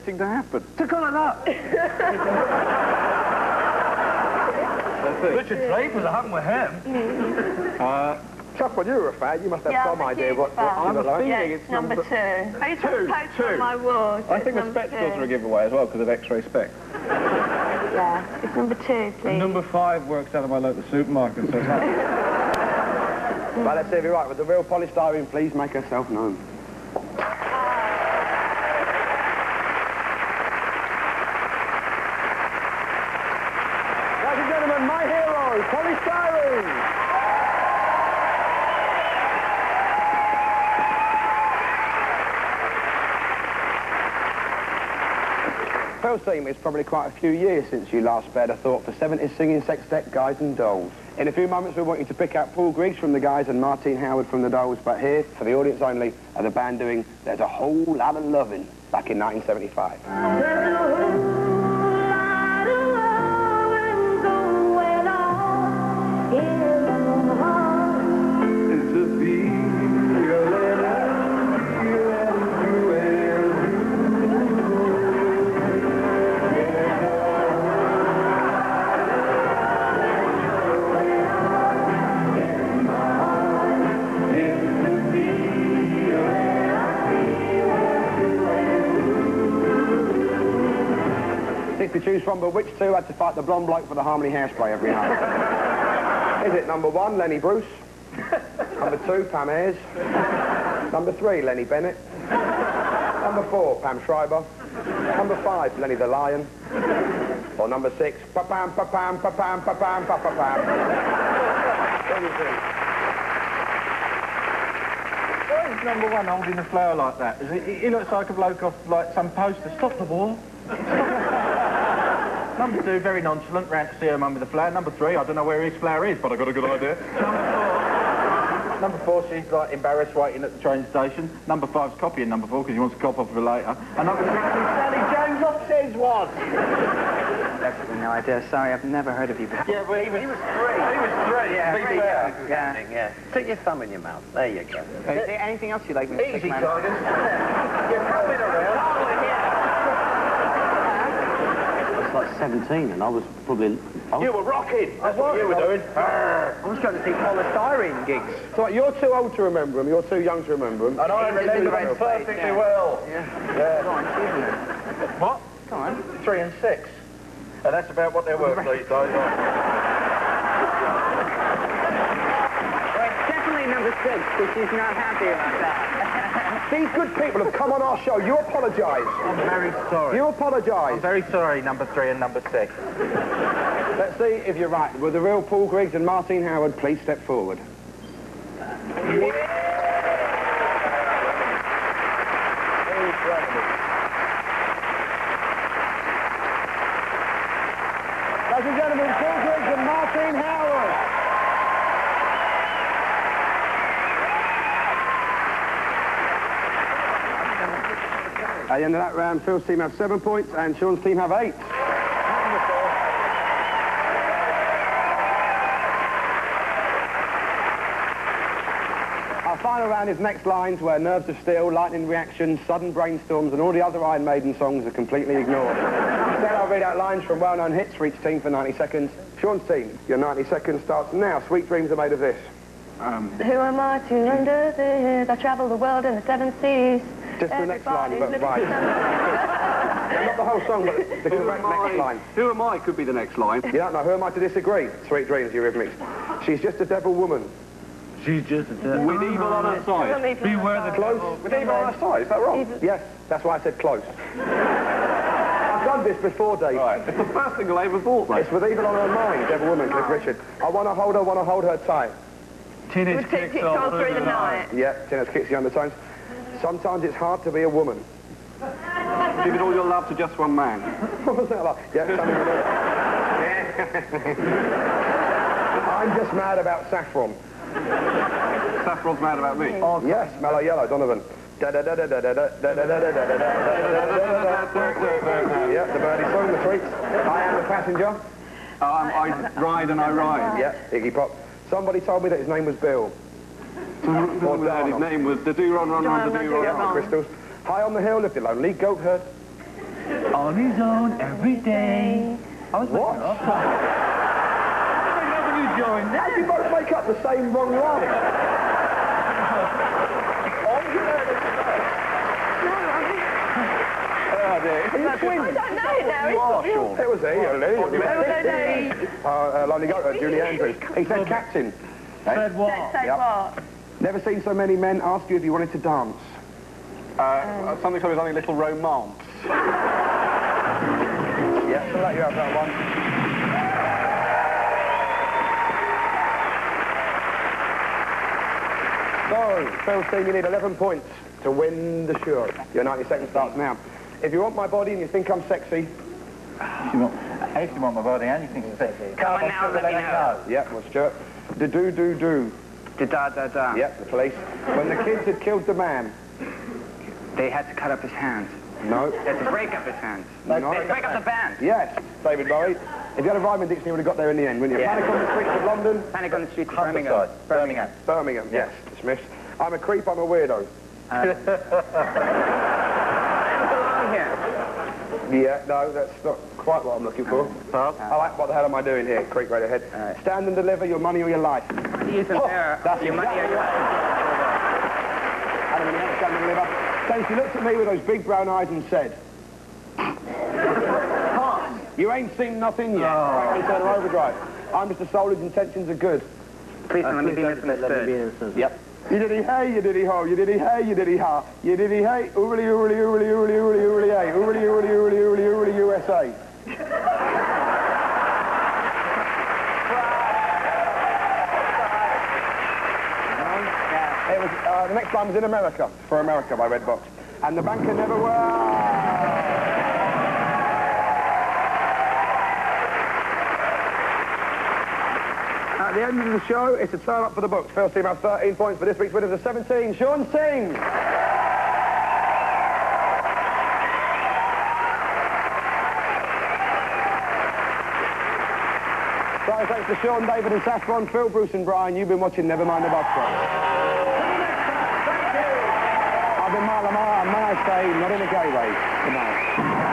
waiting to happen. Took on a nut. Richard Drake was a hung with him. Chuck, when you were a fan, you must have some idea what you were like. Yeah, it's number 2. I used to post on my wall. I think the spectacles are a giveaway as well because of X-ray specs. Yeah, it's number 2, please. Number 5 works out of my local supermarket, so it's not... Right, let's see if you're right. With the real polystyrene, please make yourself known. Ladies and gentlemen, my hero, polystyrene! Phil's theme is probably quite a few years since you last spared a thought for 70s singing sextet guys and dolls. In a few moments we want you to pick out Paul Griggs from the Guys and Martine Howard from the Dolls, but here, for the audience only, are the band doing There's a Whole Lot of Lovin' back in 1975. To choose from, but which two had to fight the blonde bloke for the Harmony hairspray every night? Is it number 1, Lenny Bruce? Number 2, Pam Ayres? Number 3, Lenny Bennett? Number 4, Pam Schreiber? Number 5, Lenny the Lion? Or number 6, pa-pam, pa-pam, pa-pam, pa-pam, pa-pa-pam? What do you think? Why is number 1 holding a flower like that? He looks like a bloke off like some poster. Stop the ball. Number 2, very nonchalant, ran to see her mum with a flower. Number 3, I don't know where his flower is, but I got a good idea. Number 4, she's like embarrassed waiting at the train station. Number 5's copying number 4 because he wants to cop off her later. And number 6 is Sally James off says one. Absolutely no idea. Sorry, I've never heard of you before. Yeah, well, he was 3. He was 3, yeah. To be fair. Yeah. Stick your thumb in your mouth. There you go. Anything else you'd like me to Easy, man? Tigers. You're coming around. Like 17, and I was probably... You were rocking. That's what you were doing. I was trying to see polystyrene gigs. So you're too old to remember them, you're too young to remember them. And I remember them perfectly well. Yeah. Go on, isn't it? What? Come on. 3 and 6. And that's about what they're worth these days. Well, it's definitely number 6, because she's not happy about that. These good people have come on our show. You apologise. I'm very sorry. You apologise. I'm very sorry, number 3 and number 6. Let's see if you're right. With the real Paul Griggs and Martine Howard, please step forward. Incredible. Ladies and gentlemen, Paul Griggs and Martine Howard. At the end of that round, Phil's team have 7 points and Sean's team have 8. Our final round is Next Lines, where Nerves of Steel, Lightning Reactions, Sudden Brainstorms and all the other Iron Maiden songs are completely ignored. Instead, I'll read out lines from well-known hits for each team for 90 seconds. Sean's team, your 90 seconds starts now. Sweet Dreams are made of this. Who am I to wonder this? I travel the world in the 7 seas. Just the next line, but right. Not the whole song, but the correct next line. Who am I could be the next line. You don't know, who am I to disagree? Sweet Dreams, Eurythmics. She's just a devil woman. She's just a devil. With evil on her side. Beware the Close. With evil on her side, is that wrong? Yes, that's why I said close. I've done this before, Dave. Right. It's the first thing I ever thought, mate. It's with evil on her mind, devil woman, Cliff Richard. I want to hold her tight. Teenage kicks all through the night. Yeah, teenage kicks the undertones. Sometimes it's hard to be a woman. Giving all your love to just one man. What was that like? Yeah, tell me what it is. I'm just mad about saffron. Saffron's mad about me. Oh, yes, Mellow Yellow, Donovan. Yeah, the birdie song, the treats. I am the passenger. I ride and I ride. Yeah, Iggy Pop. Somebody told me that his name was Bill. His name was the do-ron, run, run, the do-ron. Yeah, Crystals. High on the hill lived a lonely goat herd. On his own every day. I was What? making it up. You joined How do you both make up the same wrong line? Are you twins? I don't know now. You are, Sean. It was he, Lonely Goat, Julie Andrews. He said captain. Said what? Say what? Never seen so many men ask you if you wanted to dance. Something sort of something little romance. Yeah, so let you have that one. So, Phil's team, you need 11 points to win the show. Your 90 seconds starts now. If you want my body and you think I'm sexy... If you want my body and you think it's sexy. Come on now, let me know. Yeah, well, Stuart. Do. Da-da-da-da. Yep, the police. When the kids had killed the man... They had to cut up his hands. No. They had to break up his hands. No. They had to break up the band. Yes, David Bowie. If you had a rhyming dictionary, you would have got there in the end, wouldn't you? Yeah. Panic on the streets of London. Panic on the streets of Homicide. Birmingham. Birmingham, yes, dismissed. I'm a creep, I'm a weirdo. Yeah, no, that's not quite what I'm looking for. I like, what the hell am I doing here? Creep right ahead. Stand and deliver your money or your life. He isn't there. That's Your money or exactly your life. Adam, stand and deliver. Then she looked at me with those big brown eyes and said, you ain't seen nothing yet. Right, turn her overdrive. I'm just a soul whose intentions are good. Please don't let me be misunderstood. Yep. You diddy hey, you diddy ho, you diddy hey, you diddy ha, you diddy hey, oorly, oorly, oorly, oorly, oorly, oorly, hey, oorly, oorly, oorly, oorly, oorly, USA. It was, the next line was in America, For America by Redbox. And the banker never At the end of the show, it's a turn up for the books. First team has 13 points for this week's winners of 17. Sean Singh! So thanks to Sean, David and Saffron, Phil, Bruce and Brian. You've been watching Nevermind the Buzzcocks. I've been Marla, a nice day, not in a gay way. Good night.